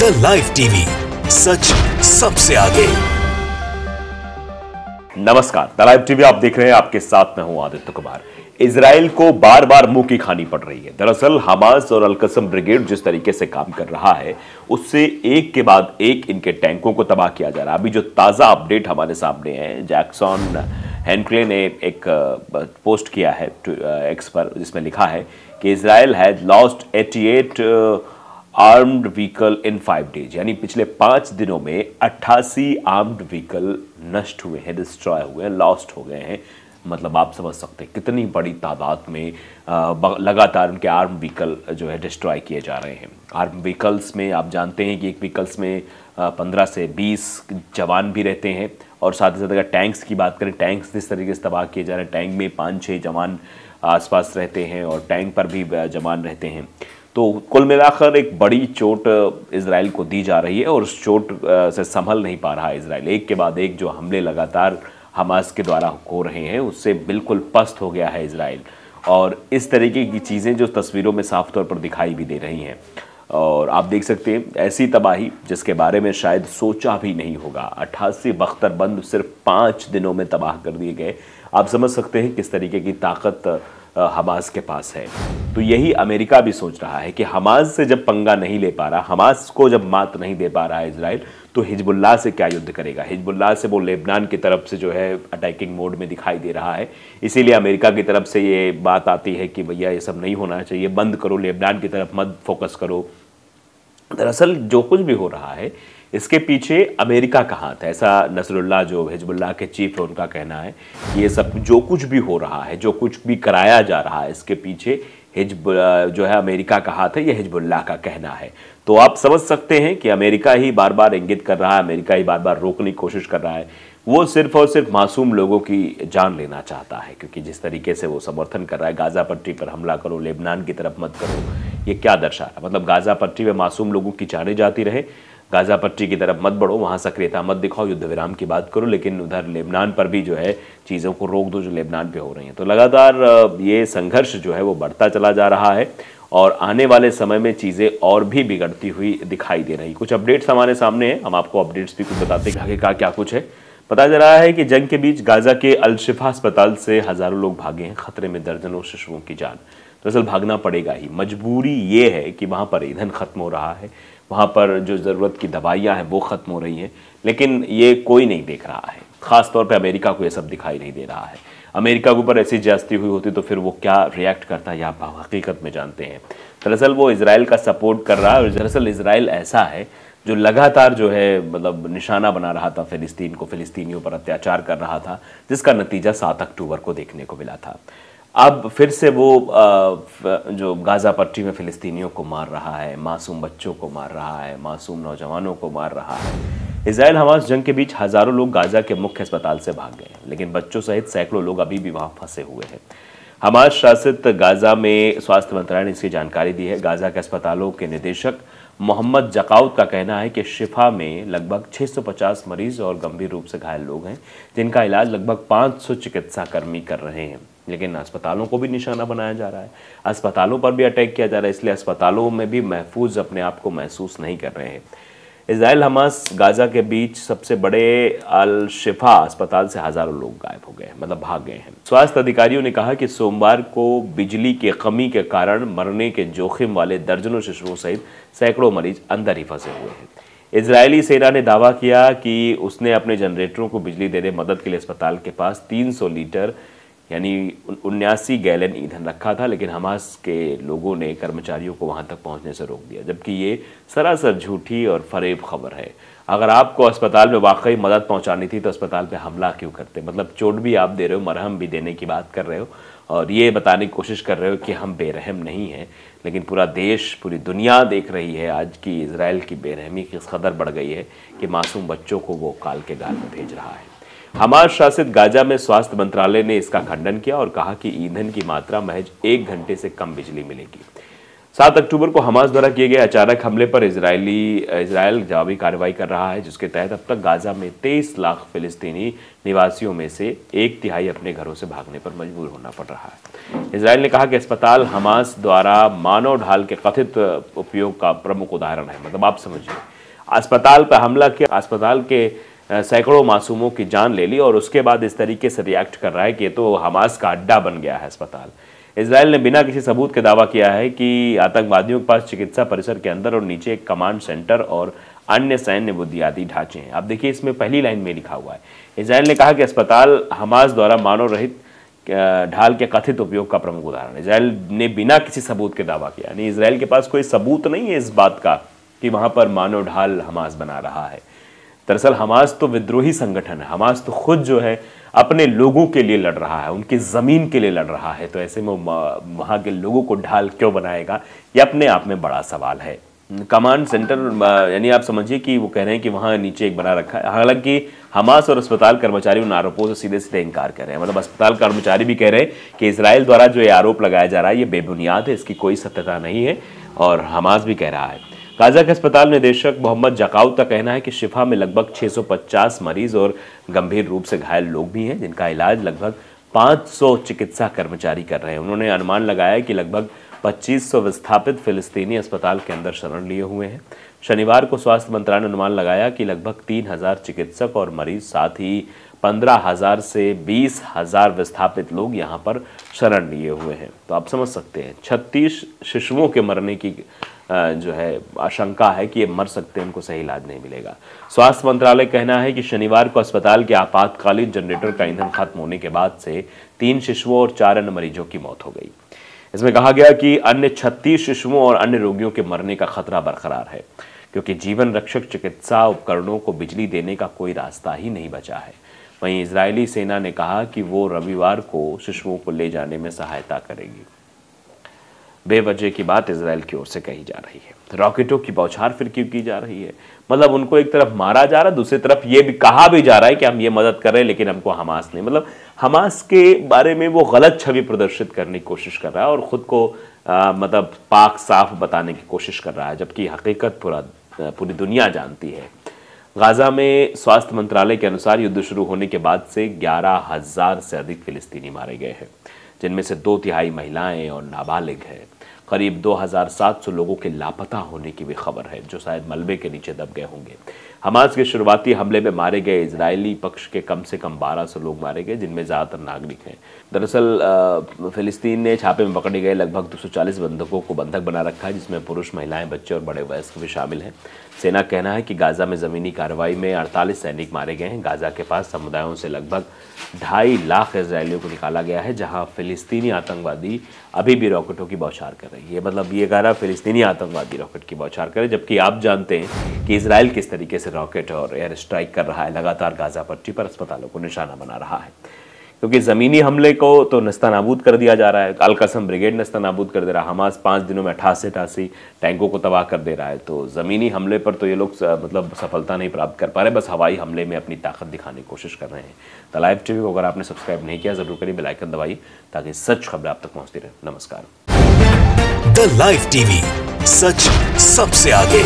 The live TV, सच सबसे आगे। नमस्कार, द लाइव टीवी आप देख रहे हैं, आपके साथ मैं हूं आदित्य कुमार। इजराइल को बार बार मुंह की खानी पड़ रही है। दरअसल हमास और अल-कस्म ब्रिगेड जिस तरीके से काम कर रहा है, उससे एक के बाद एक इनके टैंकों को तबाह किया जा रहा है। अभी जो ताज़ा अपडेट हमारे सामने है, जैक्सन हेनक्ले ने एक पोस्ट किया है एक्स पर, जिसमें लिखा है कि Israel has lost 88 armed vehicle in 5 days, यानी पिछले 5 दिनों में 88 आर्म्ड व्हीकल नष्ट हुए हैं, डिस्ट्रॉय हुए हैं, लॉस्ट हो गए हैं। मतलब आप समझ सकते हैं कितनी बड़ी तादाद में लगातार उनके आर्म व्हीकल जो है डिस्ट्रॉय किए जा रहे हैं। आर्म व्हीकल्स में आप जानते हैं कि एक व्हीकल्स में 15 से 20 जवान भी रहते हैं, और साथ ही साथ अगर टैंक्स की बात करें, टैंक्स जिस तरीके से तबाह किए जा रहे हैं, टैंक में 5-6 जवान आसपास रहते हैं और टैंक पर भी जवान रहते हैं। तो कुल मिलाकर एक बड़ी चोट इजराइल को दी जा रही है, और उस चोट से संभल नहीं पा रहा है इजराइल। एक के बाद एक जो हमले लगातार हमास के द्वारा हो रहे हैं, उससे बिल्कुल पस्त हो गया है इजराइल। और इस तरीके की चीज़ें जो तस्वीरों में साफ तौर पर दिखाई भी दे रही हैं, और आप देख सकते हैं ऐसी तबाही जिसके बारे में शायद सोचा भी नहीं होगा। 88 बख्तरबंद सिर्फ 5 दिनों में तबाह कर दिए गए। आप समझ सकते हैं किस तरीके की ताकत हमास के पास है। तो यही अमेरिका भी सोच रहा है कि हमास से जब पंगा नहीं ले पा रहा, हमास को जब मात नहीं दे पा रहा है इजराइल, तो हिजबुल्लाह से क्या युद्ध करेगा। हिजबुल्लाह से वो लेबनान की तरफ से जो है अटैकिंग मोड में दिखाई दे रहा है। इसीलिए अमेरिका की तरफ से ये बात आती है कि भैया ये सब नहीं होना चाहिए, बंद करो, लेबनान की तरफ मत फोकस करो। दरअसल जो कुछ भी हो रहा है, इसके पीछे अमेरिका का हाथ है, ऐसा नसरुल्लाह जो हिजबुल्लाह के चीफ है उनका कहना है। ये सब जो कुछ भी हो रहा है, जो कुछ भी कराया जा रहा है, इसके पीछे जो है अमेरिका का हाथ है, ये हिजबुल्लाह का कहना है। तो आप समझ सकते हैं कि अमेरिका ही बार बार इंगित कर रहा है, अमेरिका ही बार बार रोकने की कोशिश कर रहा है। वो सिर्फ और सिर्फ मासूम लोगों की जान लेना चाहता है, क्योंकि जिस तरीके से वो समर्थन कर रहा है, गाज़ा पट्टी पर हमला करो, लेबनान की तरफ मत करो, ये क्या दर्शा रहा है। मतलब गाज़ा पट्टी में मासूम लोगों की जानें जाती रहे, गाज़ा पट्टी की तरफ मत बढ़ो, वहाँ सक्रियता मत दिखाओ, युद्ध विराम की बात करो, लेकिन उधर लेबनान पर भी जो है चीज़ों को रोक दो जो लेबनान पे हो रही हैं। तो लगातार ये संघर्ष जो है वो बढ़ता चला जा रहा है, और आने वाले समय में चीज़ें और भी बिगड़ती हुई दिखाई दे रही। कुछ अपडेट्स हमारे सामने हैं, हम आपको अपडेट्स भी कुछ बताते हैं आगे का क्या कुछ है। पता चल रहा है कि जंग के बीच गाज़ा के अल शिफा अस्पताल से हज़ारों लोग भागे हैं, खतरे में दर्जनों शिशुओं की जान। दरअसल भागना पड़ेगा ही, मजबूरी ये है कि वहाँ पर ईंधन खत्म हो रहा है, वहाँ पर जो ज़रूरत की दवाइयाँ हैं वो ख़त्म हो रही हैं, लेकिन ये कोई नहीं देख रहा है। ख़ास तौर पे अमेरिका को ये सब दिखाई नहीं दे रहा है। अमेरिका के ऊपर ऐसी ज्यादती हुई होती तो फिर वो क्या रिएक्ट करता है, आप हकीकत में जानते हैं। दरअसल वो इजराइल का सपोर्ट कर रहा है, और दरअसल इजराइल ऐसा है जो लगातार जो है मतलब निशाना बना रहा था फ़िलिस्तीन को, फ़िलिस्तीनियों पर अत्याचार कर रहा था, जिसका नतीजा 7 अक्टूबर को देखने को मिला था। अब फिर से वो जो गाज़ा पट्टी में फ़िलिस्तीनियों को मार रहा है, मासूम बच्चों को मार रहा है, मासूम नौजवानों को मार रहा है। इजराइल हमास जंग के बीच हज़ारों लोग गाज़ा के मुख्य अस्पताल से भाग गए, लेकिन बच्चों सहित सैकड़ों लोग अभी भी वहाँ फंसे हुए हैं। हमास शासित गाज़ा में स्वास्थ्य मंत्रालय ने इसकी जानकारी दी है। गाज़ा के अस्पतालों के निदेशक मोहम्मद जकाउत का कहना है कि शिफा में लगभग 650 मरीज और गंभीर रूप से घायल लोग हैं, जिनका इलाज लगभग 500 चिकित्सा कर्मी कर रहे हैं। लेकिन अस्पतालों को भी निशाना बनाया जा रहा है, अस्पतालों पर भी अटैक किया जा रहा है, इसलिए अस्पतालों में भी महफूज अपने आप को महसूस नहीं कर रहे हैं। इजराइल हमास गाज़ा के बीच सबसे बड़े अल शिफा अस्पताल से हज़ारों लोग गायब हो गए, मतलब भाग गए हैं। स्वास्थ्य अधिकारियों ने कहा कि सोमवार को बिजली की कमी के कारण मरने के जोखिम वाले दर्जनों शिशुओं सहित सैकड़ों मरीज अंदर ही फंसे हुए हैं। इजरायली सेना ने दावा किया कि उसने अपने जनरेटरों को बिजली देने मदद के लिए अस्पताल के पास 300 लीटर यानी 79 गैलन ईंधन रखा था, लेकिन हमास के लोगों ने कर्मचारियों को वहां तक पहुंचने से रोक दिया, जबकि ये सरासर झूठी और फरेब खबर है। अगर आपको अस्पताल में वाकई मदद पहुंचानी थी तो अस्पताल पे हमला क्यों करते। मतलब चोट भी आप दे रहे हो, मरहम भी देने की बात कर रहे हो, और ये बताने की कोशिश कर रहे हो कि हम बेरहम नहीं हैं, लेकिन पूरा देश, पूरी दुनिया देख रही है आज की इजराइल की बेरहमी किस कदर बढ़ गई है कि मासूम बच्चों को वो काल के गाल में भेज रहा है। हमास शासित गाज़ा में स्वास्थ्य मंत्रालय ने इसका खंडन किया और कहा कि ईंधन की मात्रा महज 1 घंटे से कम बिजली मिलेगी। 7 अक्टूबर को हमास द्वारा किए गए अचानक हमले पर इजराइल जवाबी कार्रवाई कर रहा है, जिसके तहत अब तक गाज़ा में 23 लाख फिलिस्तीनी निवासियों में से 1/3 अपने घरों से भागने पर मजबूर होना पड़ रहा है। इजराइल ने कहा कि अस्पताल हमास द्वारा मानव ढाल के कथित उपयोग का प्रमुख उदाहरण है। मतलब आप समझिए अस्पताल पर हमला किया, अस्पताल के सैकड़ों मासूमों की जान ले ली और उसके बाद इस तरीके से रिएक्ट कर रहा है कि ये तो हमास का अड्डा बन गया है अस्पताल। इजराइल ने बिना किसी सबूत के दावा किया है कि आतंकवादियों के पास चिकित्सा परिसर के अंदर और नीचे एक कमांड सेंटर और अन्य सैन्य बुनियादी ढांचे हैं। आप देखिए इसमें पहली लाइन में लिखा हुआ है, इजराइल ने कहा कि अस्पताल हमास द्वारा मानव रहित ढाल के कथित उपयोग का प्रमुख उदाहरण। इजराइल ने बिना किसी सबूत के दावा किया, यानी इजराइल के पास कोई सबूत नहीं है इस बात का कि वहां पर मानव ढाल हमास बना रहा है। दरअसल हमास तो विद्रोही संगठन है, हमास तो खुद जो है अपने लोगों के लिए लड़ रहा है, उनकी ज़मीन के लिए लड़ रहा है। तो ऐसे में वहाँ के लोगों को ढाल क्यों बनाएगा, ये अपने आप में बड़ा सवाल है। कमांड सेंटर यानी आप समझिए कि वो कह रहे हैं कि वहाँ नीचे एक बना रखा है। हालांकि हमास और अस्पताल कर्मचारी उन आरोपों से सीधे सीधे इनकार कर रहे हैं। मतलब अस्पताल कर्मचारी भी कह रहे हैं कि इजराइल द्वारा जो ये आरोप लगाया जा रहा है ये बेबुनियाद है, इसकी कोई सत्यता नहीं है। और हमास भी कह रहा है। गाजा के अस्पताल निदेशक मोहम्मद जकाउत का कहना है कि शिफा में लगभग 650 मरीज और गंभीर रूप से घायल लोग भी हैं, जिनका इलाज लगभग 500 चिकित्सा कर्मचारी कर रहे हैं। उन्होंने अनुमान लगाया कि लगभग 2500 विस्थापित फिलिस्तीनी अस्पताल के अंदर शरण लिए हुए हैं। शनिवार को स्वास्थ्य मंत्रालय ने अनुमान लगाया कि लगभग 3000 चिकित्सक और मरीज, साथ ही 15,000 से 20,000 विस्थापित लोग यहाँ पर शरण लिए हुए हैं। तो आप समझ सकते हैं 36 शिशुओं के मरने की जो है आशंका है कि ये मर सकते हैं, उनको सही इलाज नहीं मिलेगा। स्वास्थ्य मंत्रालय कहना है कि शनिवार को अस्पताल के आपातकालीन जनरेटर का ईंधन खत्म होने के बाद से 3 शिशुओं और 4 अन्य मरीजों की मौत हो गई। इसमें कहा गया कि अन्य 36 शिशुओं और अन्य रोगियों के मरने का खतरा बरकरार है, क्योंकि जीवन रक्षक चिकित्सा उपकरणों को बिजली देने का कोई रास्ता ही नहीं बचा है। वहीं इजरायली सेना ने कहा कि वो रविवार को शिशुओं को ले जाने में सहायता करेगी। बेवजह की बात इजराइल की ओर से कही जा रही है। रॉकेटों की बौछार फिर क्यों की जा रही है? मतलब उनको एक तरफ मारा जा रहा है, दूसरी तरफ ये भी कहा भी जा रहा है कि हम ये मदद कर रहे हैं, लेकिन हमको हमास नहीं। मतलब हमास के बारे में वो गलत छवि प्रदर्शित करने की कोशिश कर रहा है और खुद को मतलब पाक साफ बताने की कोशिश कर रहा है, जबकि हकीकत पूरी दुनिया जानती है। गाजा में स्वास्थ्य मंत्रालय के अनुसार युद्ध शुरू होने के बाद से 11,000 से अधिक फिलिस्तीनी मारे गए हैं, जिनमें से 2/3 महिलाएं और नाबालिग हैं। करीब 2,700 लोगों के लापता होने की भी खबर है, जो शायद मलबे के नीचे दब गए होंगे। हमास के शुरुआती हमले में मारे गए इजरायली पक्ष के कम से कम 1200 लोग मारे गए, जिनमें ज़्यादातर नागरिक हैं। दरअसल फिलिस्तीन ने छापे में पकड़े गए लगभग 240 बंधकों को बंधक बना रखा है, जिसमें पुरुष, महिलाएं, बच्चे और बड़े वयस्क भी शामिल हैं। सेना का कहना है कि गाजा में ज़मीनी कार्रवाई में 48 सैनिक मारे गए हैं। गाजा के पास समुदायों से लगभग 2.5 लाख इजरायलियों को निकाला गया है, जहां फिलिस्तीनी आतंकवादी अभी भी रॉकेटों की बौछार कर रही है। मतलब ये कह रहा फिलिस्तीनी आतंकवादी रॉकेट की बौछार करे, जबकि आप जानते हैं कि इजराइल किस तरीके से रॉकेट और एयर स्ट्राइक कर रहा है, लगातार गाजा पट्टी पर अस्पतालों को निशाना बना रहा है। क्योंकि ज़मीनी हमले को तो नस्तानाबूद कर दिया जा रहा है, अल-कसम ब्रिगेड नस्तानाबूद कर दे रहा है, हमास 5 दिनों में 88 टैंकों को तबाह कर दे रहा है। तो ज़मीनी हमले पर तो ये लोग मतलब सफलता नहीं प्राप्त कर पा रहे, बस हवाई हमले में अपनी ताकत दिखाने की कोशिश कर रहे हैं। द लाइव टीवी को अगर आपने सब्सक्राइब नहीं किया ज़रूर करिए, बेल आइकन दबाइए ताकि सच खबरें आप तक पहुँचती रहे। नमस्कार। द लाइव टीवी, सच सबसे आगे।